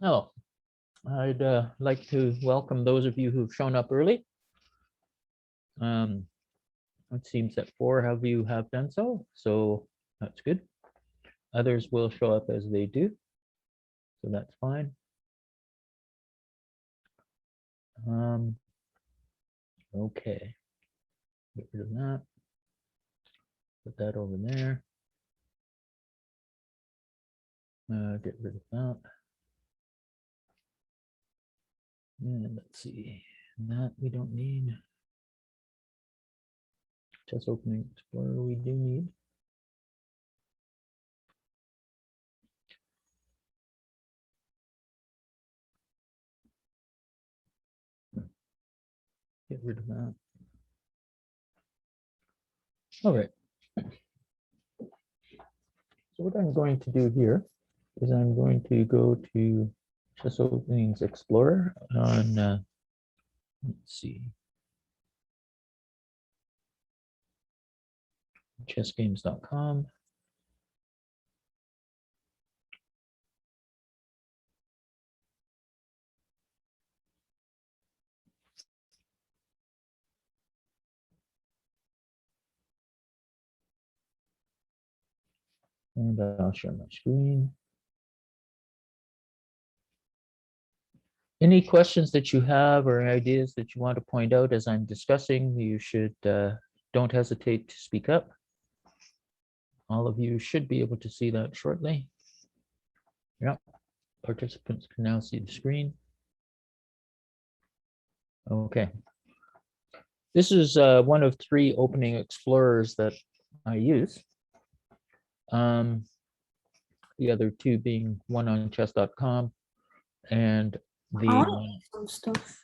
Oh, I'd like to welcome those of you who've shown up early. It seems that 4 of you have done so that's good. Others will show up as they do, so that's fine. Okay, get rid of that. Put that over there. Get rid of that. And let's see, that we don't need. Chess Opening Explorer we do need. Get rid of that. All right. So what I'm going to do here is I'm going to go to Chess Openings Explorer on, let's see, chessgames.com. And I'll share my screen. Any questions that you have or ideas that you want to point out as I'm discussing, you should don't hesitate to speak up. All of you should be able to see that shortly. Yeah, participants can now see the screen. Okay. This is one of 3 opening explorers that I use. The other 2 being one on chess.com and the one. Some stuff.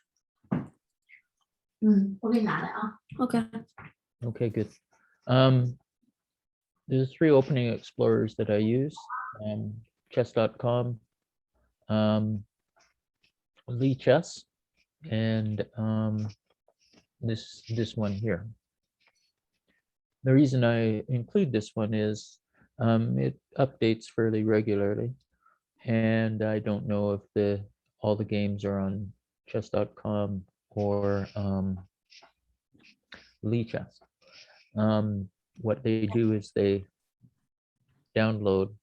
Okay. Okay, good. There's 3 opening explorers that I use. Chess.com, Lee Chess, and this one here. The reason I include this one is it updates fairly regularly, and I don't know if all the games are on chess.com or Lee Chess. What they do is they download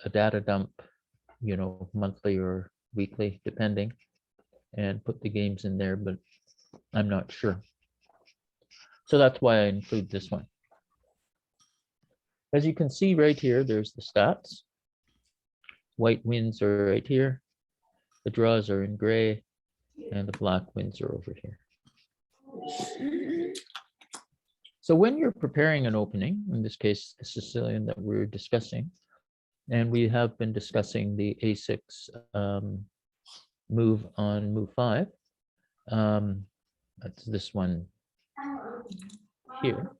a data dump, monthly or weekly, depending, and put the games in there, but I'm not sure. So that's why I include this one. As you can see right here, there's the stats. White wins are right here. The draws are in gray, and the black wins are over here. So when you're preparing an opening, in this case, the Sicilian that we're discussing, and we have been discussing the A6 move on move 5. That's this one here.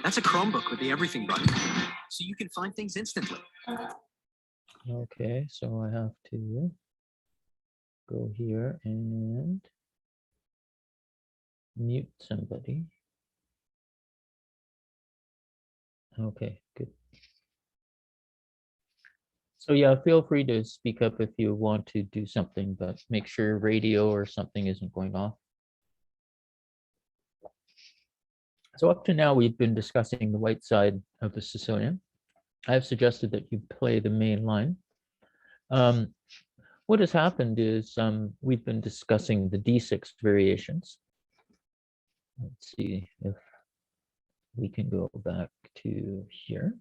That's a Chromebook with the everything button, so you can find things instantly. Okay, so I have to go here and mute somebody. Okay, good. So yeah, feel free to speak up if you want to do something, but make sure radio or something isn't going off. So up to now, we've been discussing the white side of the Sicilian. I've suggested that you play the main line. What has happened is we've been discussing the D6 variations. Let's see if we can go back to here.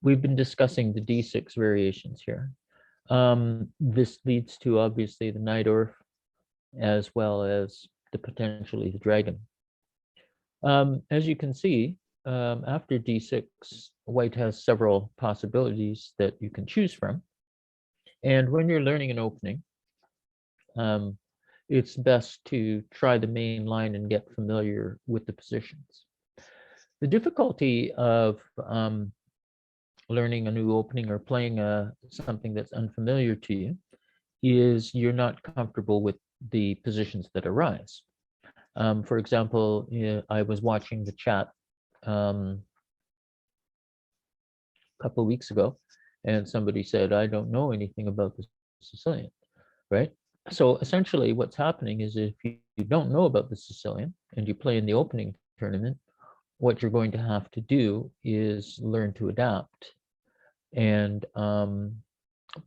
We've been discussing the D6 variations here. This leads to obviously the Najdorf, as well as potentially the dragon. As you can see, after D6, white has several possibilities that you can choose from. And when you're learning an opening, it's best to try the main line and get familiar with the positions. The difficulty of learning a new opening or playing something that's unfamiliar to you is you're not comfortable with the positions that arise. For example, I was watching the chat a couple of weeks ago, and somebody said, I don't know anything about the Sicilian, right? So essentially what's happening is if you don't know about the Sicilian and you play in the opening tournament, what you're going to have to do is learn to adapt and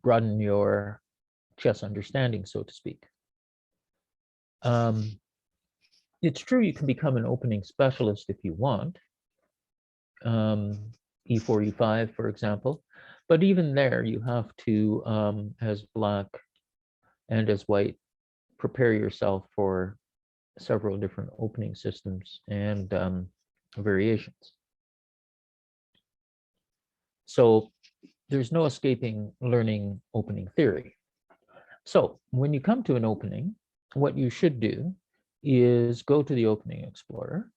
broaden your chess understanding, so to speak. It's true you can become an opening specialist if you want, e4, e5, for example, but even there you have to, as black and as white, prepare yourself for several different opening systems and variations. So there's no escaping learning opening theory. So when you come to an opening, what you should do is go to the opening explorer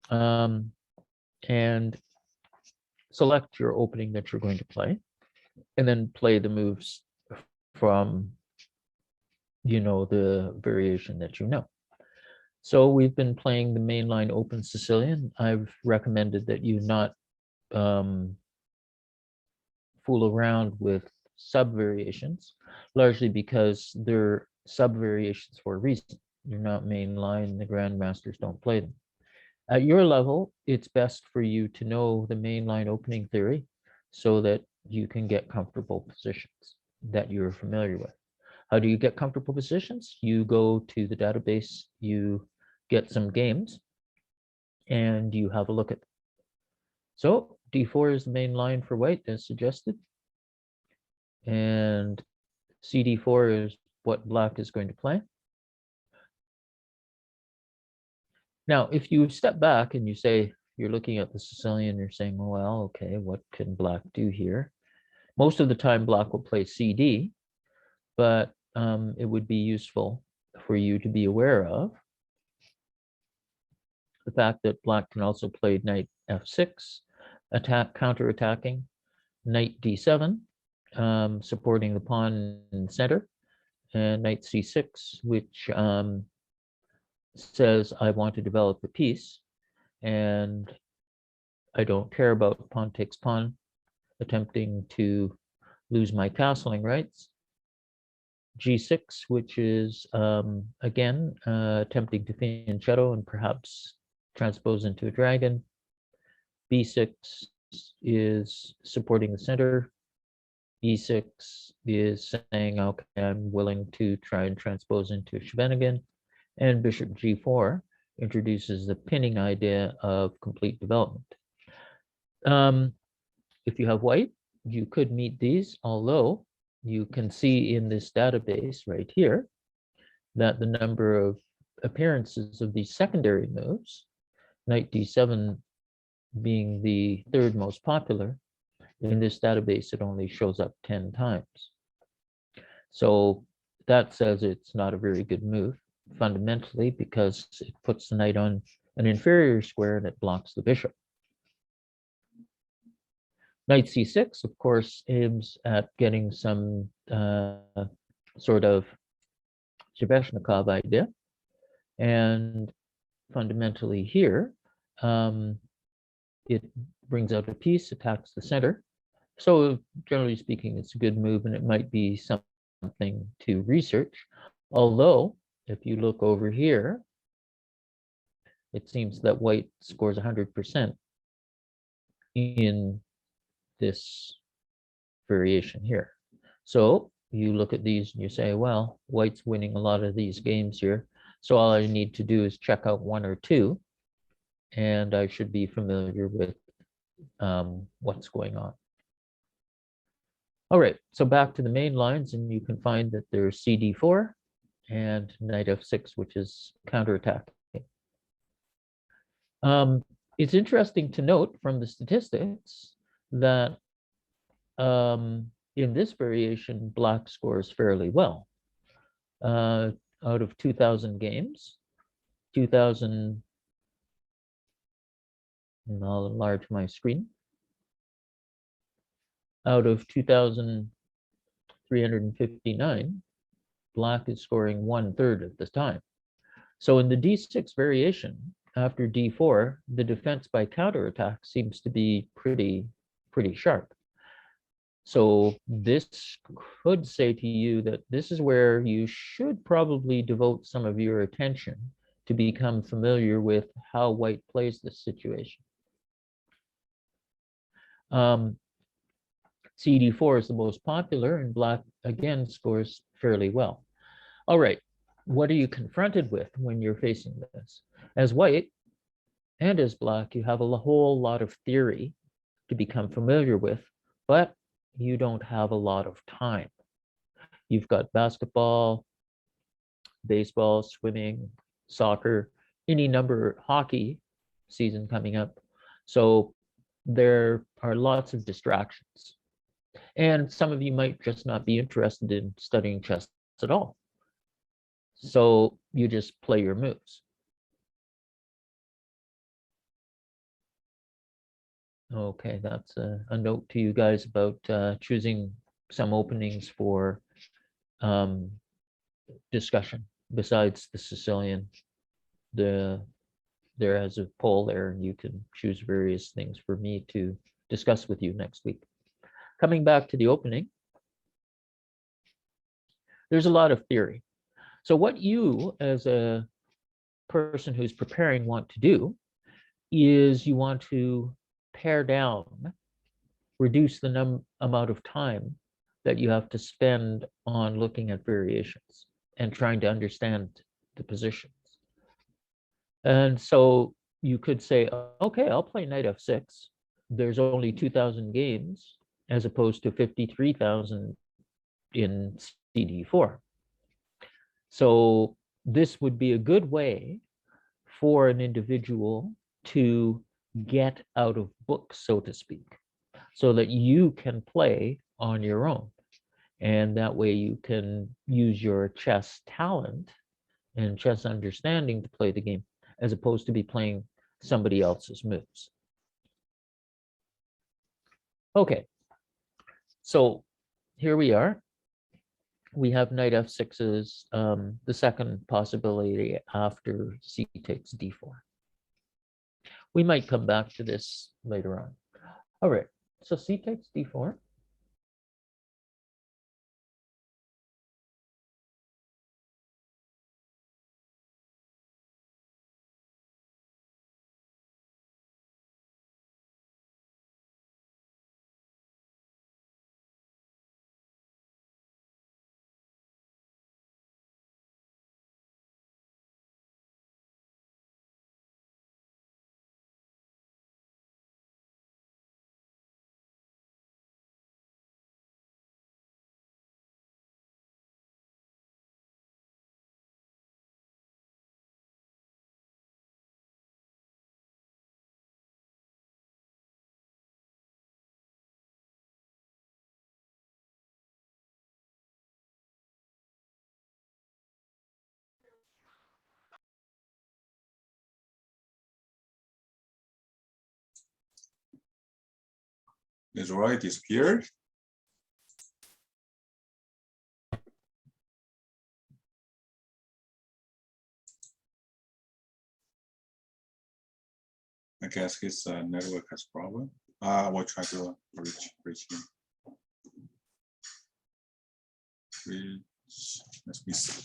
and select your opening that you're going to play, and then play the moves from, the variation that you know. So we've been playing the mainline open Sicilian. I've recommended that you not fool around with sub variations, largely because they're sub variations for a reason. They're not mainline, the grandmasters don't play them. At your level, it's best for you to know the mainline opening theory so that you can get comfortable positions that you're familiar with. How do you get comfortable positions? You go to the database, you get some games, and you have a look at them. So d4 is the main line for white, as suggested. And cd4 is what black is going to play. Now, if you step back and you say, you're looking at the Sicilian, you're saying, well, okay, what can black do here? Most of the time, black will play CD, but it would be useful for you to be aware of the fact that black can also play knight f6, counterattacking, knight d7, supporting the pawn in the center, and knight c6, which says, I want to develop a piece, and I don't care about pawn takes pawn, attempting to lose my castling rights. G6, which is, again, attempting to fianchetto and perhaps transpose into a dragon. B6 is supporting the center. E6 is saying, okay, I'm willing to try and transpose into a Scheveningen. And bishop G4 introduces the pinning idea of complete development. If you have white, you could meet these, although you can see in this database right here that the number of appearances of these secondary moves, knight d7 being the third most popular, in this database it only shows up 10 times. So that says it's not a very good move, fundamentally, because it puts the knight on an inferior square and it blocks the bishop. Knight c6, of course, aims at getting some sort of Sheveshnikov idea. And fundamentally here, it brings out a piece, attacks the center. So generally speaking, it's a good move, and it might be something to research. Although, if you look over here, it seems that white scores 100% in this variation here. So you look at these and you say, well, white's winning a lot of these games here. So all I need to do is check out one or two, and I should be familiar with what's going on. All right, so back to the main lines, and you can find that there's CD4 and knight f6, which is counterattacking. It's interesting to note from the statistics that in this variation, black scores fairly well. Out of 2,000 games, 2,000, I'll enlarge my screen. Out of 2,359, black is scoring 1/3 of the time. So in the D6 variation, after D4, the defense by counterattack seems to be pretty sharp. So this could say to you that this is where you should probably devote some of your attention to become familiar with how white plays this situation. CD4 is the most popular, and black again scores fairly well. All right, what are you confronted with when you're facing this? As white and as black, you have a whole lot of theory to become familiar with, but you don't have a lot of time. You've got basketball, baseball, swimming, soccer, any number, hockey season coming up. So there are lots of distractions. And some of you might just not be interested in studying chess at all. So you just play your moves. Okay, that's a note to you guys about choosing some openings for discussion besides the Sicilian. There is a poll there, and you can choose various things for me to discuss with you next week. Coming back to the opening, there's a lot of theory. So what you, as a person who's preparing, want to do is you want to pare down, reduce the amount of time that you have to spend on looking at variations and trying to understand the positions. And so you could say, okay, I'll play knight f6. There's only 2,000 games as opposed to 53,000 in CD4. So this would be a good way for an individual to get out of books, so to speak, so that you can play on your own. And that way you can use your chess talent and chess understanding to play the game, as opposed to be playing somebody else's moves. Okay, so here we are. We have knight f6 is the second possibility after c takes d4. We might come back to this later on. All right, so c takes d4. Is Roy disappeared? I guess his network has problem. We'll try to reach him. Let me see.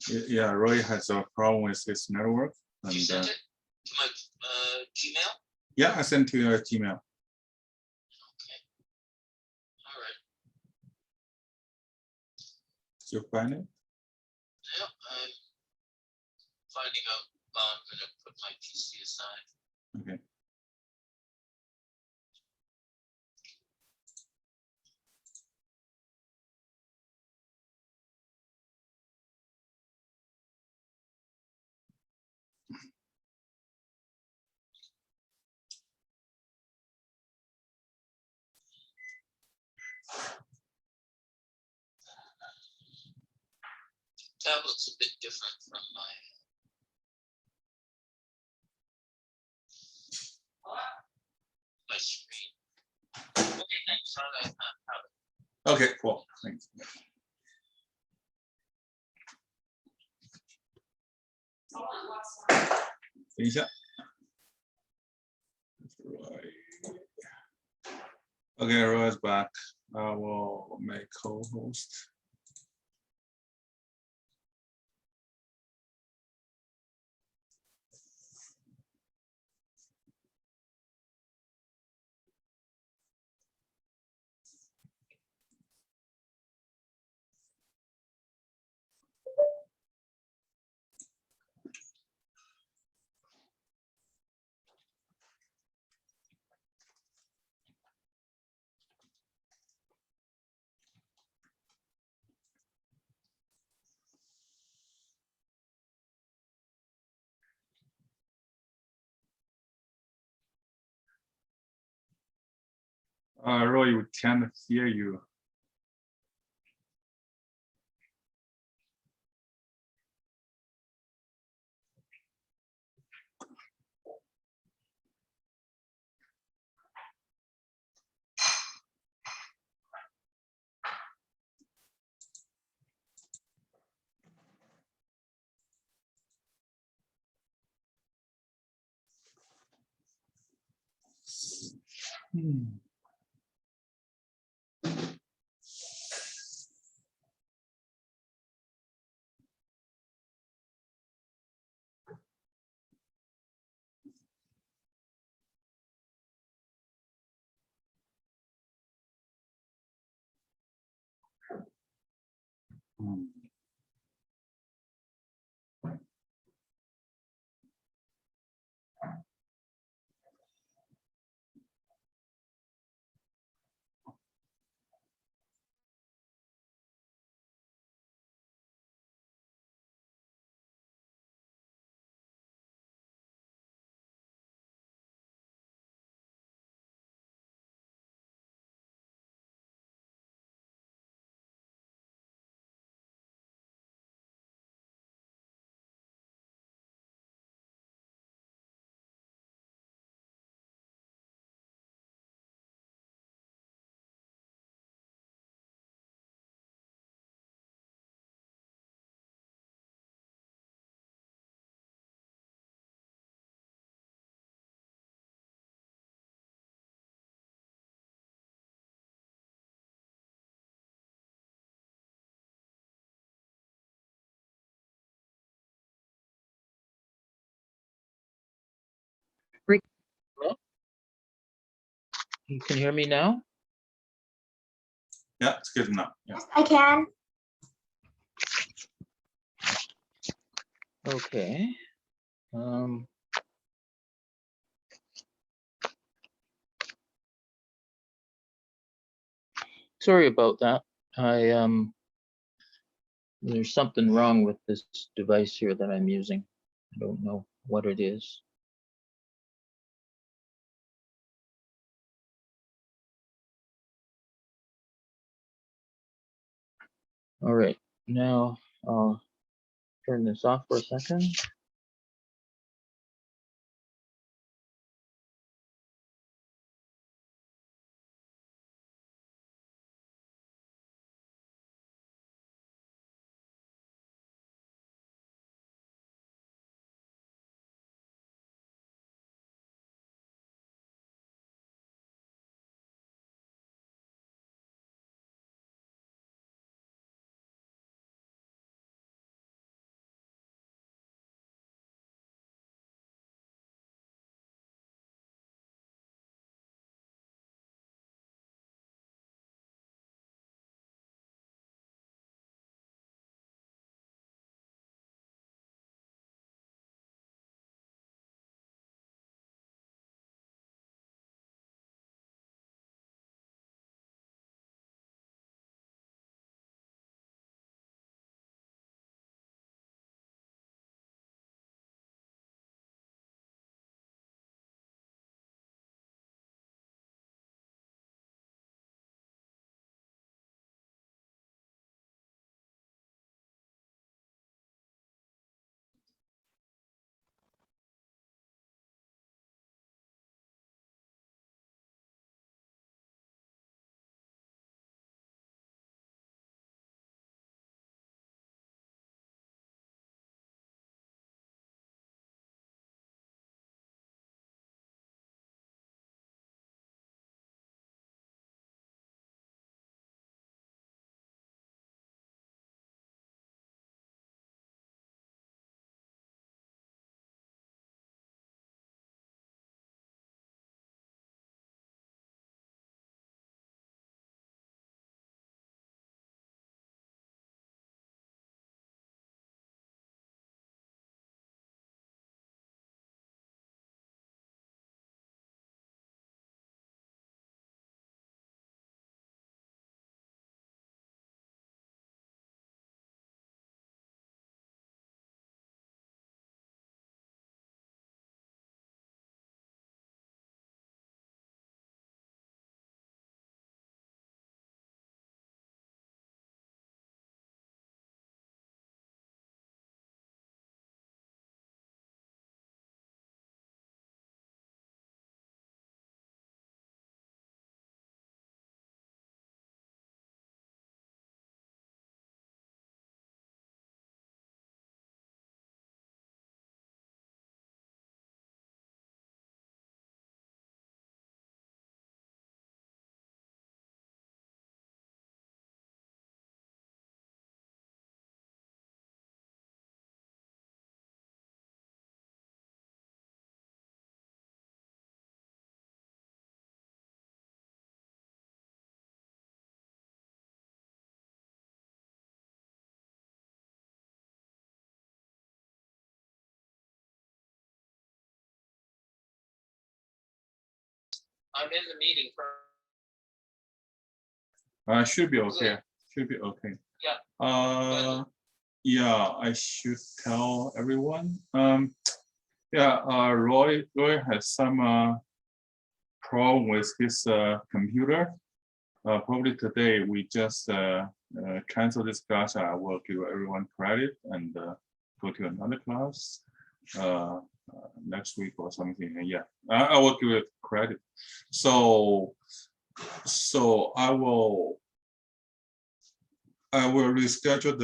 Yeah, Roy has a problem with his network. And You sent it to my Gmail? yeah, I sent you a Gmail. Okay. All right. Did you find it? Yeah, I'm finding out. I'm gonna put my PC aside. Okay. Tablet's a bit different from my screen. Okay, thanks. Have it. Okay, cool. Thanks. 等一下。Okay, Roy's back. I will make co-host. Roy, we can't hear you. You can hear me now? Yeah, it's good enough. Yeah. I can. Okay. Sorry about that. There's something wrong with this device here that I'm using. I don't know what it is. All right, now I'll turn this off for a second. I'm in the meeting. Should be okay. Should be okay. Yeah. Yeah, I should tell everyone. Yeah, Roy has some problem with his computer. Probably today we just cancel this class. I will give everyone credit and go to another class next week or something. And yeah, I will give it credit. So I will reschedule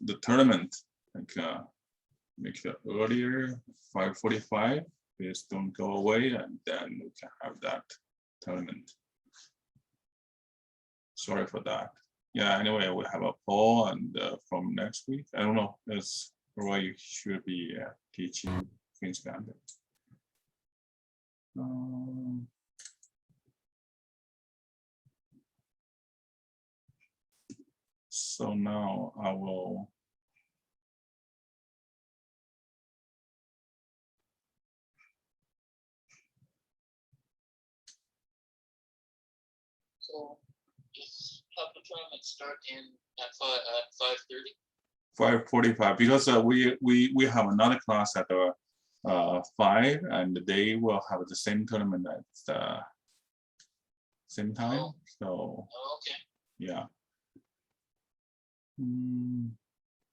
the tournament, like make it earlier, 5:45. Please don't go away, and then we can have that tournament. Sorry for that. Yeah, anyway, we have a poll, and from next week, I don't know, that's why you should be teaching Queen's Gambit. So now I will. So just have the tournament start in at 5:30. 5:45 because we have another class at 5, and they will have the same tournament at the same time. Oh. So Oh, okay. yeah.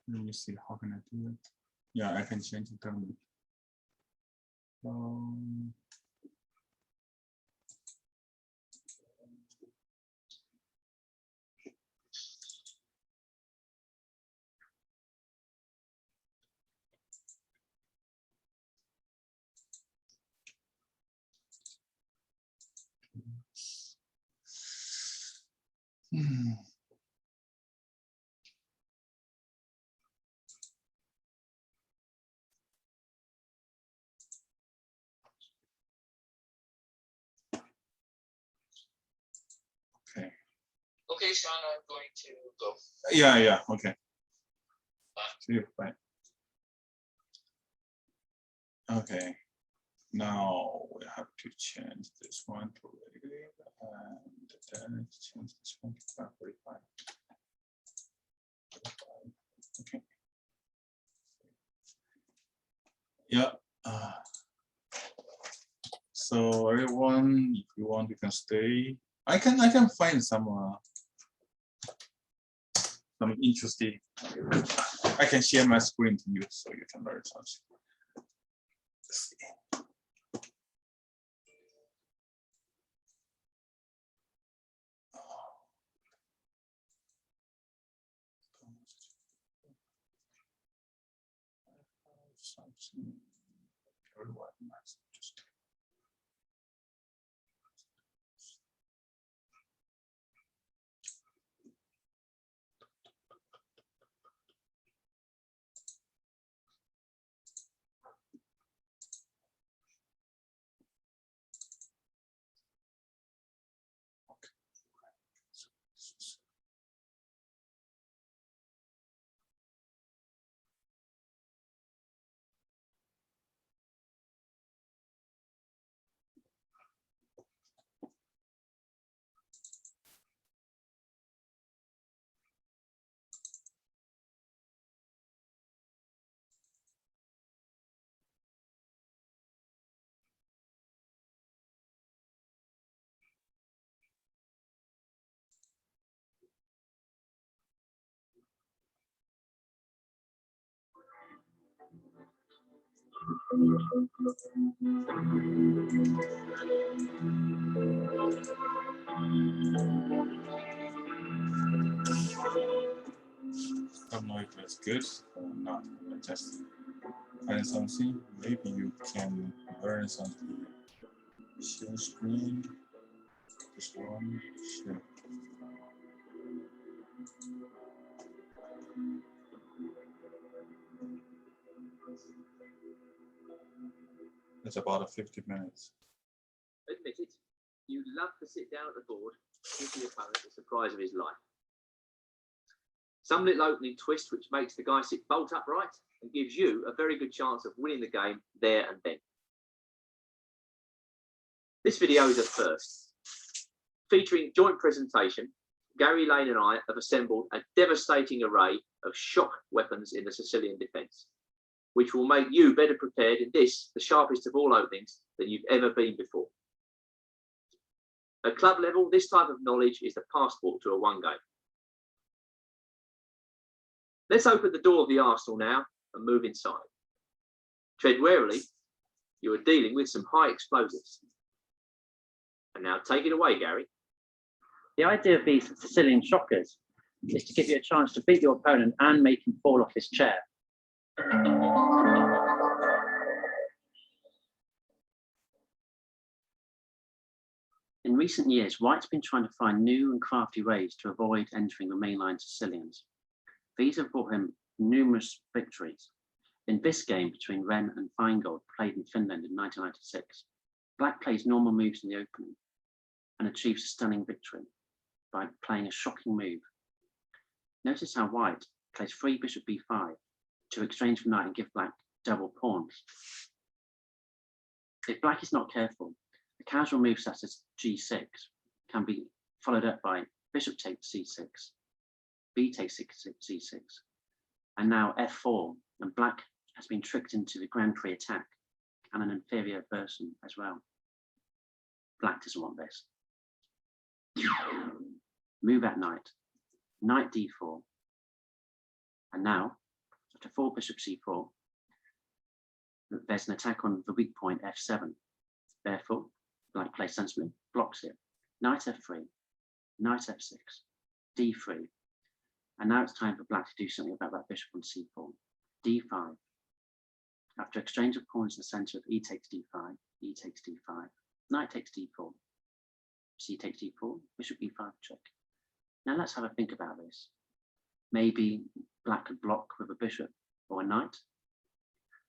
Let me see, how can I do it? Yeah, I can change the tournament. Okay. Okay, Sean, I'm going to go. Yeah, okay. Bye. See you, bye. Okay, now we have to change this one to regular, and then change this one to 5:45. Okay. Yeah. So everyone, if you want, you can stay. I can find some interesting. I can share my screen to you so you can learn something. Let's see. Something everyone must just. I don't know if that's good or not. I just find something. Maybe you can learn something. Share screen. This one. Share. It's about 50 minutes. Admit it, you love to sit down at the board, give the opponent the surprise of his life. Some little opening twist which makes the guy sit bolt upright and gives you a very good chance of winning the game there and then. This video is a first. Featuring joint presentation, Gary Lane and I have assembled a devastating array of shock weapons in the Sicilian defence, which will make you better prepared in this, the sharpest of all openings, than you've ever been before. At club level, this type of knowledge is the passport to a one game. Let's open the door of the arsenal now and move inside. Tread warily, you are dealing with some high explosives. And now take it away, Gary. The idea of these Sicilian shockers is to give you a chance to beat your opponent and make him fall off his chair. In recent years, White's been trying to find new and crafty ways to avoid entering the mainline Sicilians. These have brought him numerous victories. In this game between Wren and Feingold, played in Finland in 1996, Black plays normal moves in the opening and achieves a stunning victory by playing a shocking move. Notice how White plays 3 bishop b5 to exchange for knight and give Black double pawns. If Black is not careful, the casual move such as g6 can be followed up by bishop takes c6, b takes c6, and now f4, and Black has been tricked into the Grand Prix attack and an inferior version as well. Black doesn't want this. Move at knight, knight d4, and now after 4 bishop c4, there's an attack on the weak point f7. Therefore, Black plays sensibly, blocks it. Knight f3, knight f6, d3, and now it's time for Black to do something about that bishop on c4. d5. After exchange of pawns in the center of e takes d5, e takes d5, knight takes d4, c takes d4, bishop e5 check. Now let's have a think about this. Maybe Black could block with a bishop or a knight.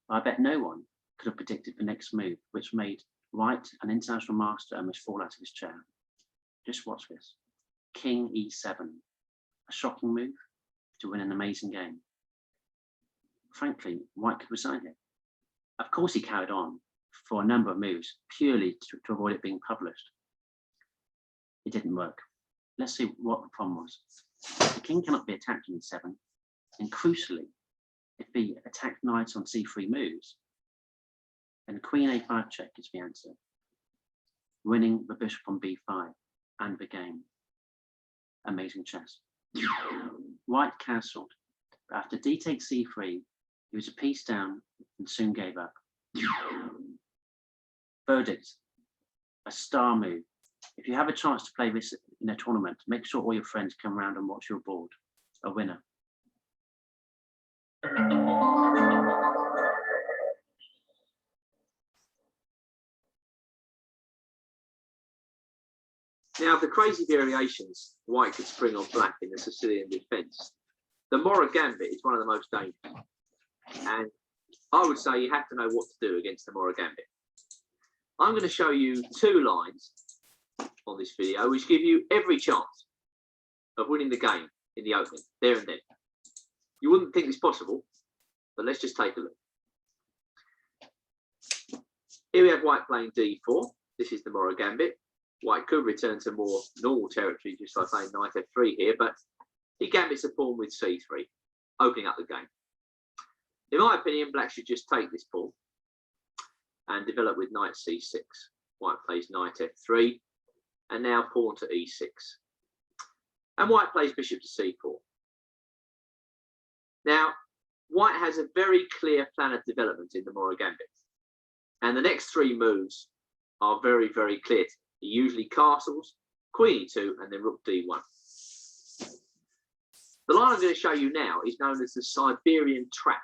I bet no one could have predicted the next move, which made White, an international master, almost fall out of his chair. Just watch this. King e7, a shocking move to win an amazing game. Frankly, White could resign here. Of course, he carried on for a number of moves, purely to avoid it being published. It didn't work. Let's see what the problem was. The king cannot be attacked on e7, and crucially, if the attacked knight on c3 moves, then queen a5 check is the answer, winning the bishop on b5 and the game. Amazing chess. White castled, but after d takes c3, he was a piece down and soon gave up. Verdict, a star move. If you have a chance to play this in a tournament, make sure all your friends come around and watch your board. A winner. Now, of the crazy variations White could spring on Black in the Sicilian defence, the Mora Gambit is one of the most dangerous. And I would say you have to know what to do against the Mora Gambit. I'm going to show you 2 lines on this video which give you every chance of winning the game in the opening, there and then. You wouldn't think it's possible, but let's just take a look. Here we have White playing d4. This is the Mora Gambit. White could return to more normal territory just by playing knight f3 here, but he gambits a pawn with c3, opening up the game. In my opinion, Black should just take this pawn and develop with knight c6. White plays knight f3, and now pawn to e6. And White plays bishop to c4. Now, White has a very clear plan of development in the Mora Gambit, and the next 3 moves are very, very clear. He usually castles, queen e2, and then rook d1. The line I'm going to show you now is known as the Siberian Trap,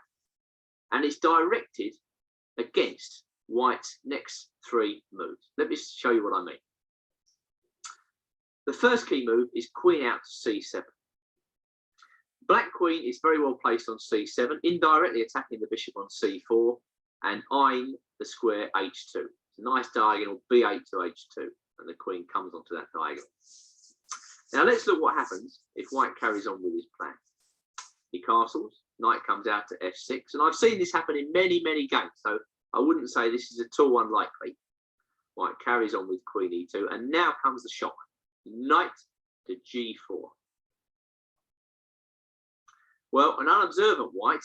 and it's directed against White's next 3 moves. Let me show you what I mean. The first key move is queen out to c7. Black queen is very well placed on c7, indirectly attacking the bishop on c4 and eyeing the square h2. It's a nice diagonal, b8 to h2, and the queen comes onto that diagonal. Now let's look what happens if White carries on with his plan. He castles, knight comes out to f6, and I've seen this happen in many, many games, so I wouldn't say this is at all unlikely. White carries on with queen e2, and now comes the shock. Knight to g4. Well, an unobservant white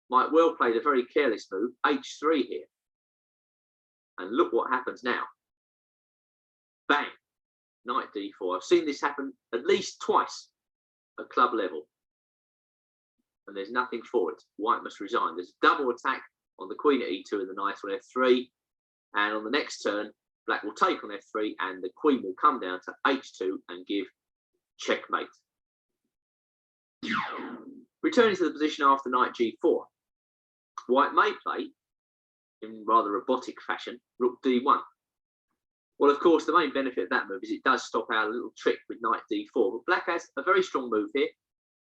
might well play the very careless move h3 here. And look what happens now. Bang, knight d4. I've seen this happen at least twice at club level. And there's nothing for it. White must resign. There's a double attack on the queen at e2 and the knight on f3. And on the next turn, black will take on f3 and the queen will come down to h2 and give checkmate. Returning to the position after knight g4, white may play, in rather robotic fashion, rook d1. Well, of course, the main benefit of that move is it does stop our little trick with knight d4, but black has a very strong move here.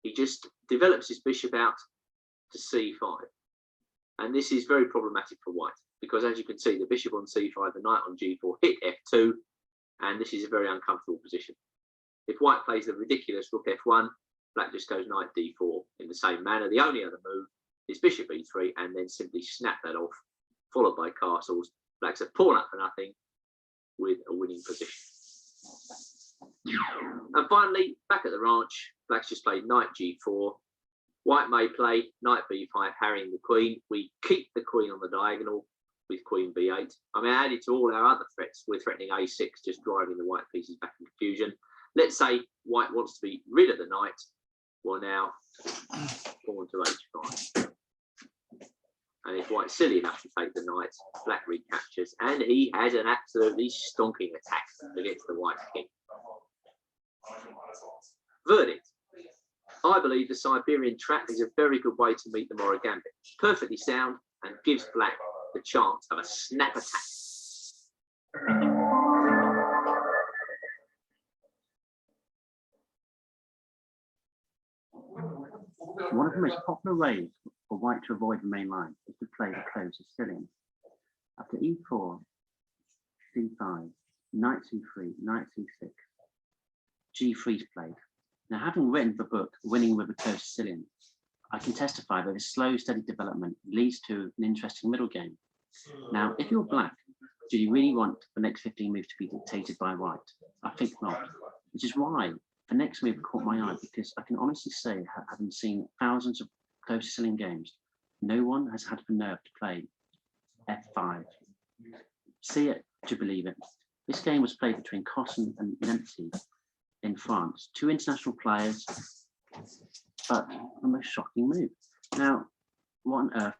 He just develops his bishop out to c5. And this is very problematic for white, because as you can see, the bishop on c5, the knight on g4 hit f2, and this is a very uncomfortable position. If white plays the ridiculous rook f1, black just goes knight d4 in the same manner. The only other move is bishop e3, and then simply snap that off, followed by castles. Black's a pawn up for nothing with a winning position. And finally, back at the ranch, black's just played knight g4. White may play knight b5, harrying the queen. We keep the queen on the diagonal with queen b8. I mean, added to all our other threats, we're threatening a6, just driving the white pieces back in confusion. Let's say white wants to be rid of the knight. Well, now pawn to h5. And if white's silly enough to take the knight, black recaptures, and he has an absolutely stonking attack against the white king. Verdict. I believe the Siberian trap is a very good way to meet the Mora Gambit. Perfectly sound and gives black the chance of a snap attack. One of the most popular ways for white to avoid the main line is to play the closed Sicilian. After e4, c5, knight c3, knight c6, g3 is played. Now, having written the book, Winning with a Closed Sicilian, I can testify that this slow, steady development leads to an interesting middle game. Now, if you're black, do you really want the next 15 moves to be dictated by white? I think not, which is why the next move caught my eye, because I can honestly say, having seen thousands of closed Sicilian games, no one has had the nerve to play f5. See it to believe it. This game was played between Cosson and Dempsey in France, two international players, but the most shocking move. Now, what on earth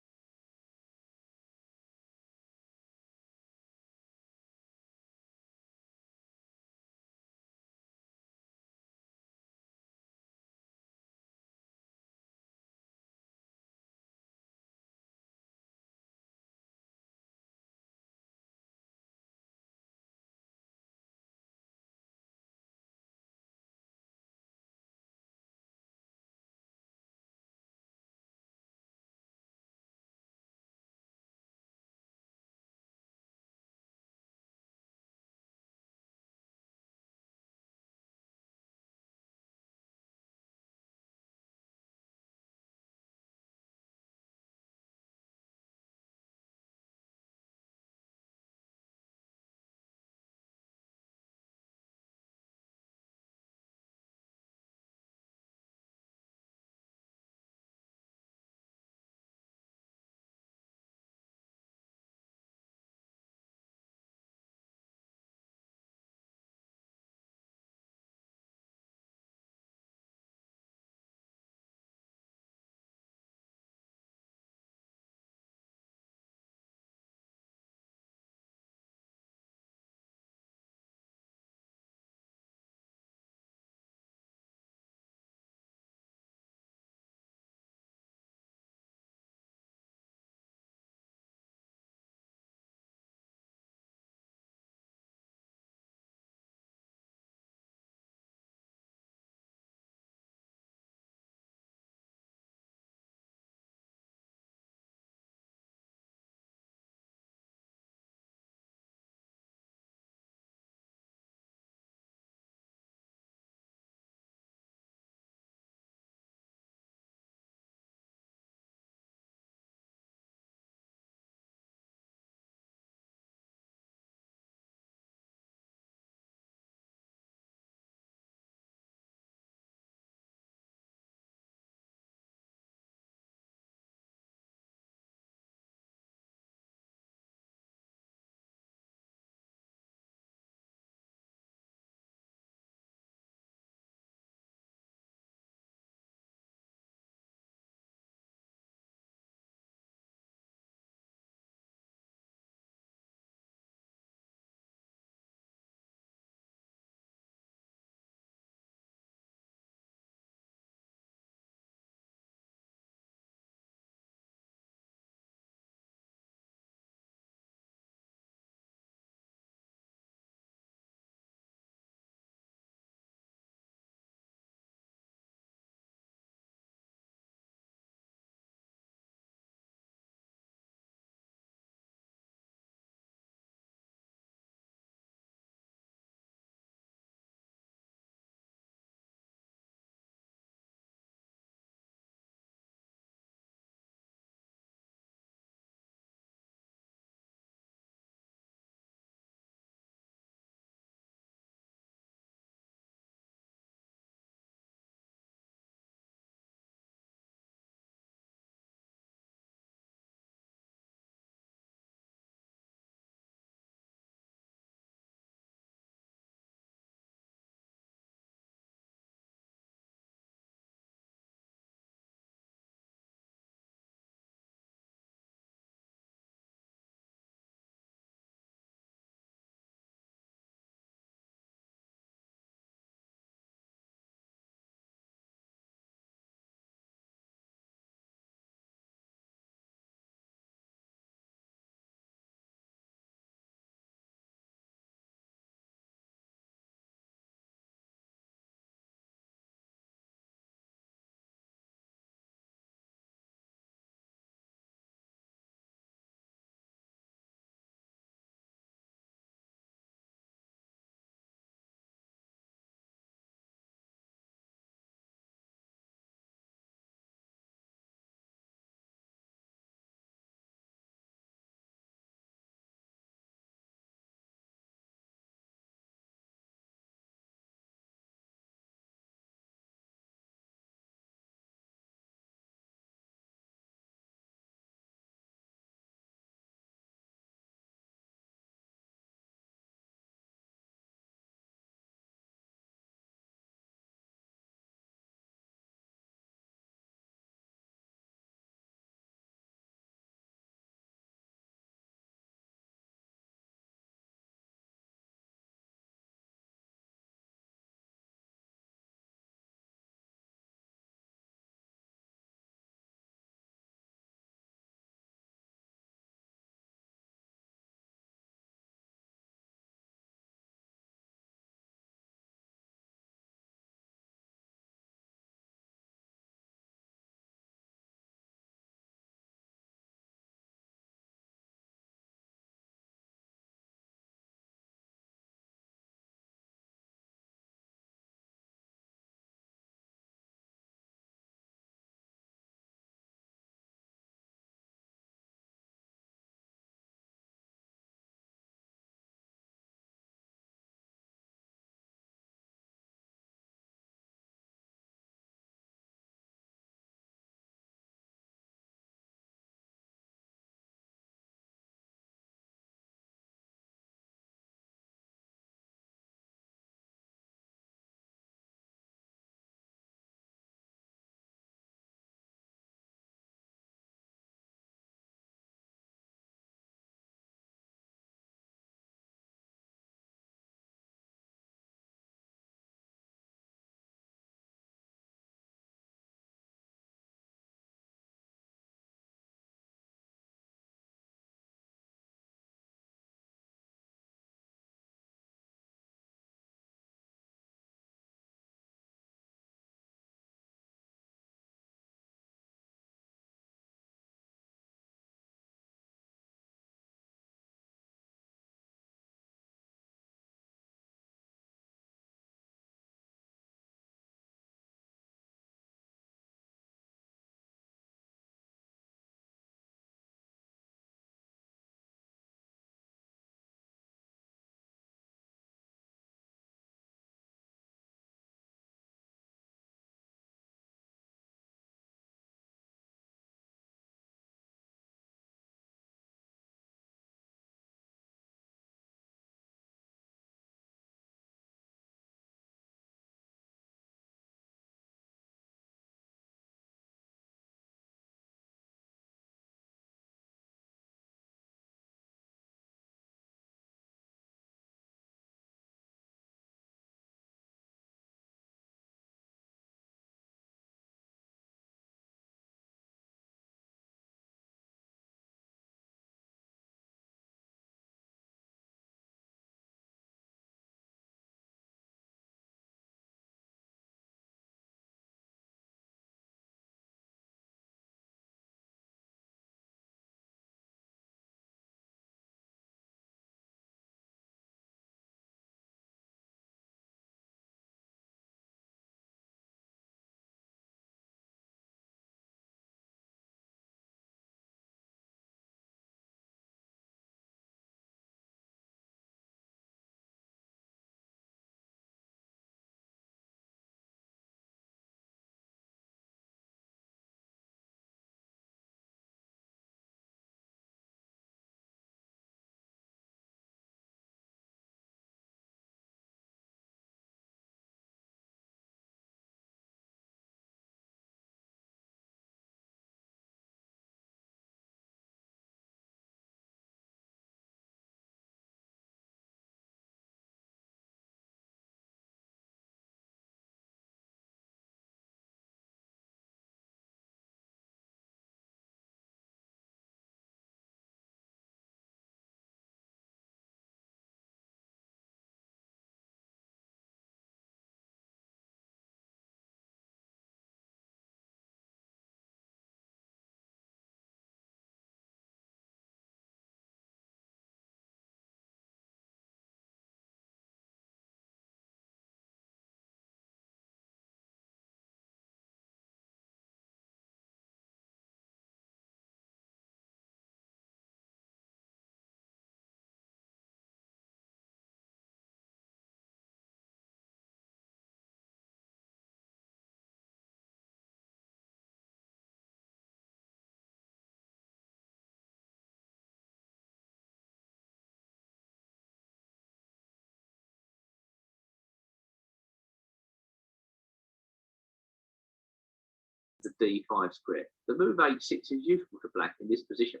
the d5 square. The move h6 is useful to black in this position.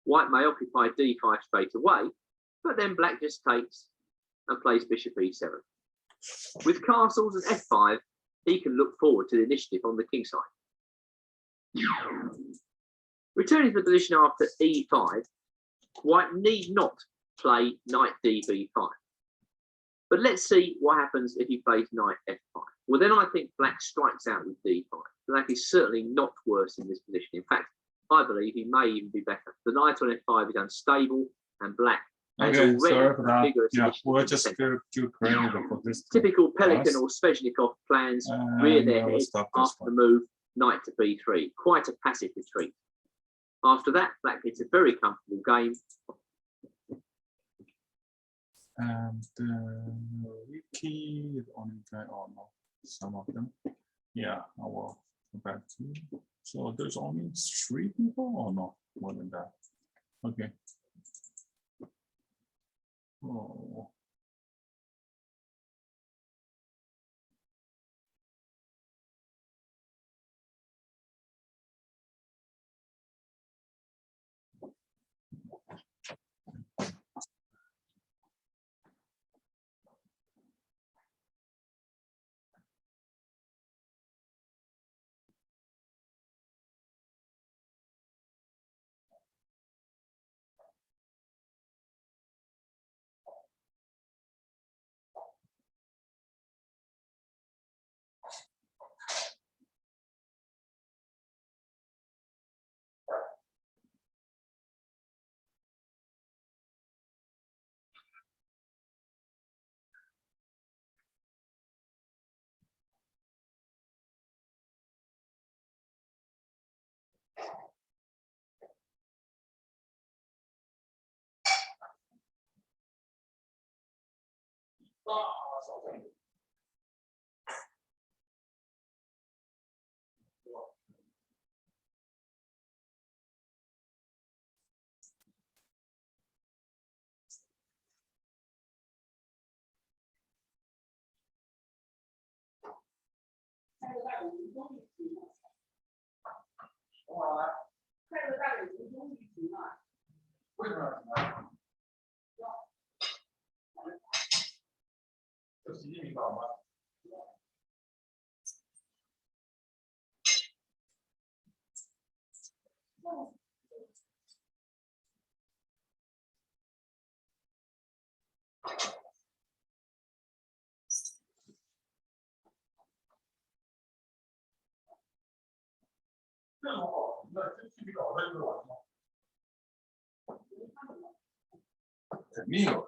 White may occupy d5 straight away, but then black just takes and plays bishop e7. With castles and f5, he can look forward to the initiative on the king side. Returning to the position after e5, white need not play knight db5. But let's see what happens if he plays knight f5. Well, then I think black strikes out with d5. Black is certainly not worse in this position. In fact, I believe he may even be better. The knight on f5 is unstable, and black has Okay, already sorry for a that. vigorous Yeah, initiative we'll in the just centre. give credit for this. Typical Pelican Yes. or Sveshnikov plans rear their we'll head stop this after the one. move knight to b3. Quite a passive retreat. After that, black gets a very comfortable game. And wiki is only guy or no, some of them. Yeah, I will go back to you. So there's only 3 people or no, more than that. Okay. Oh. 재미요.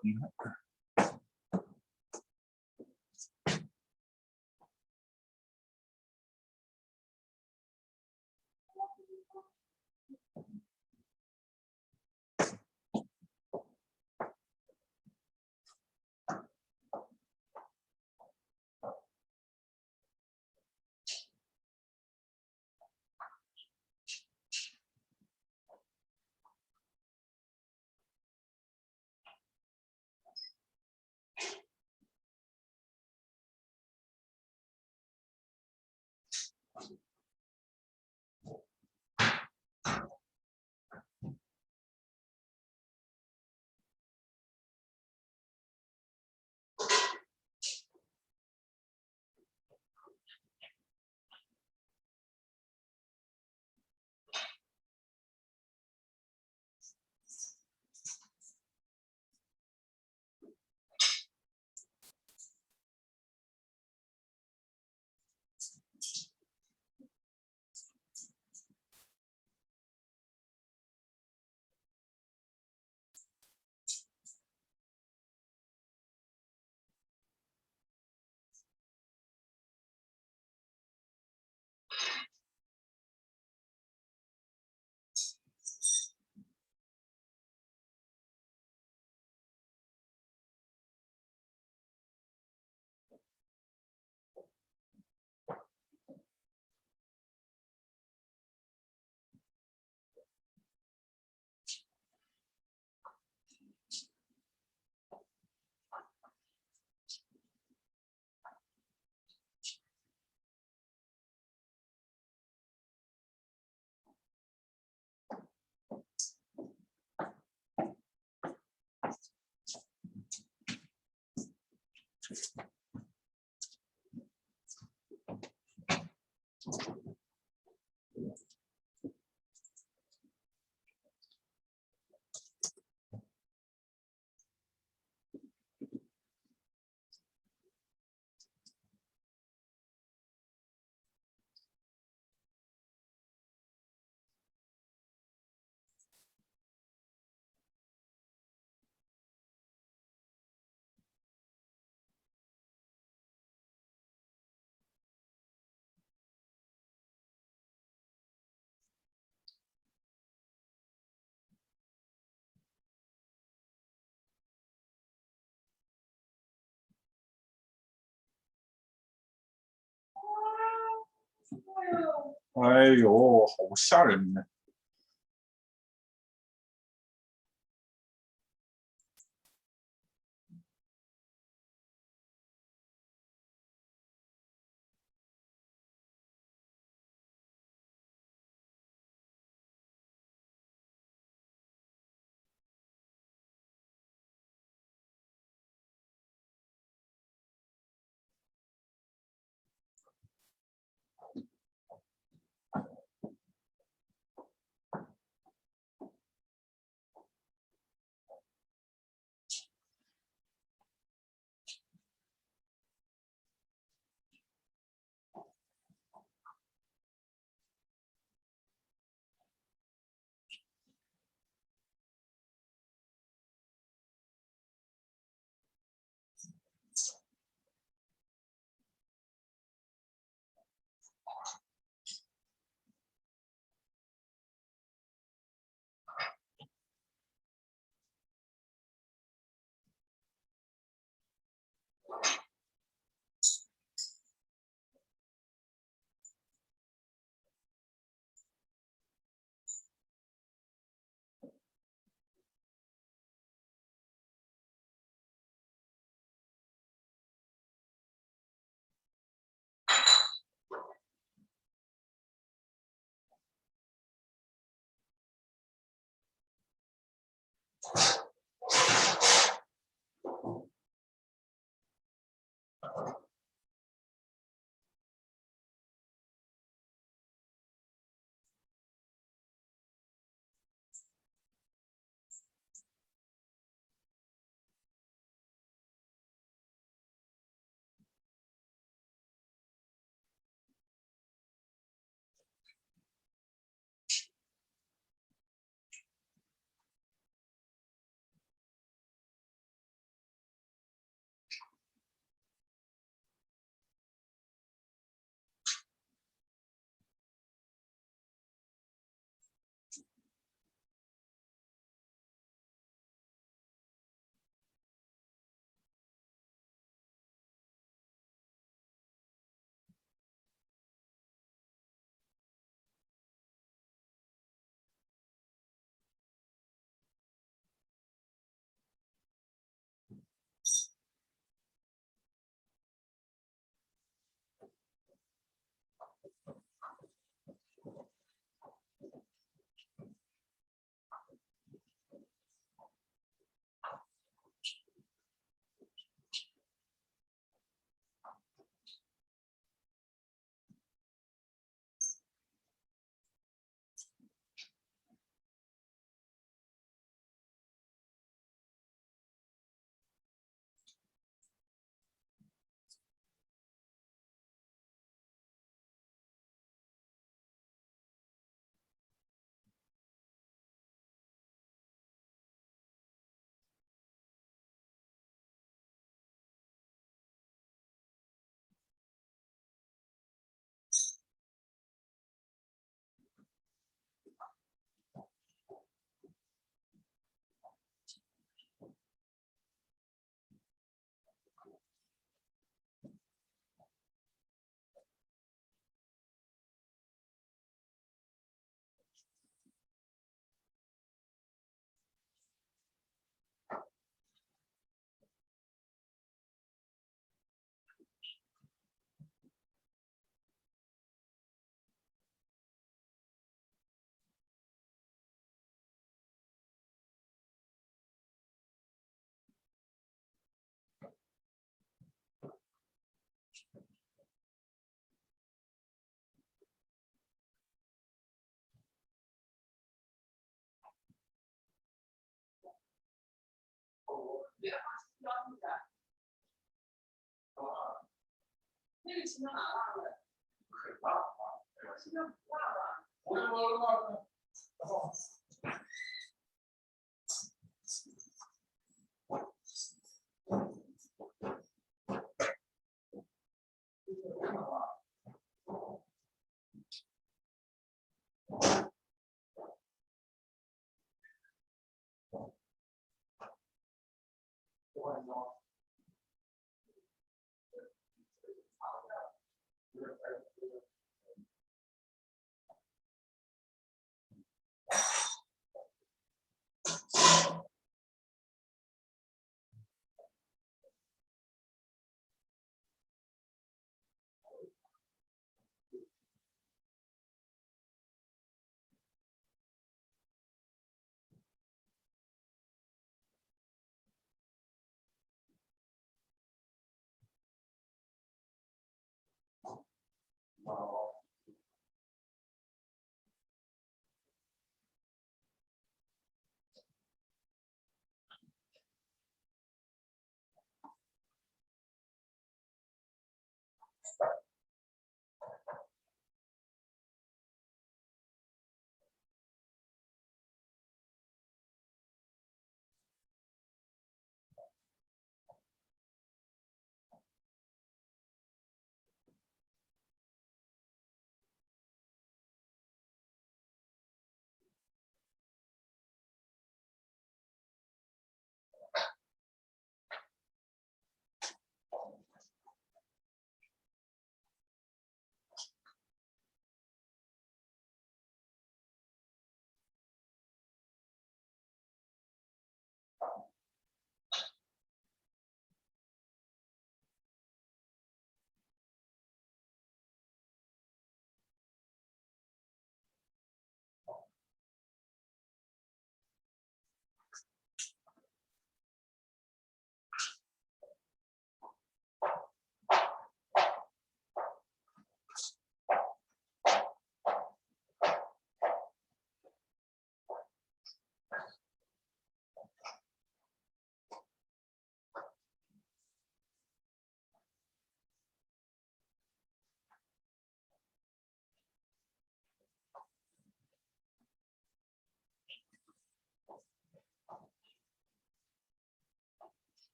哎呦，好吓人呢！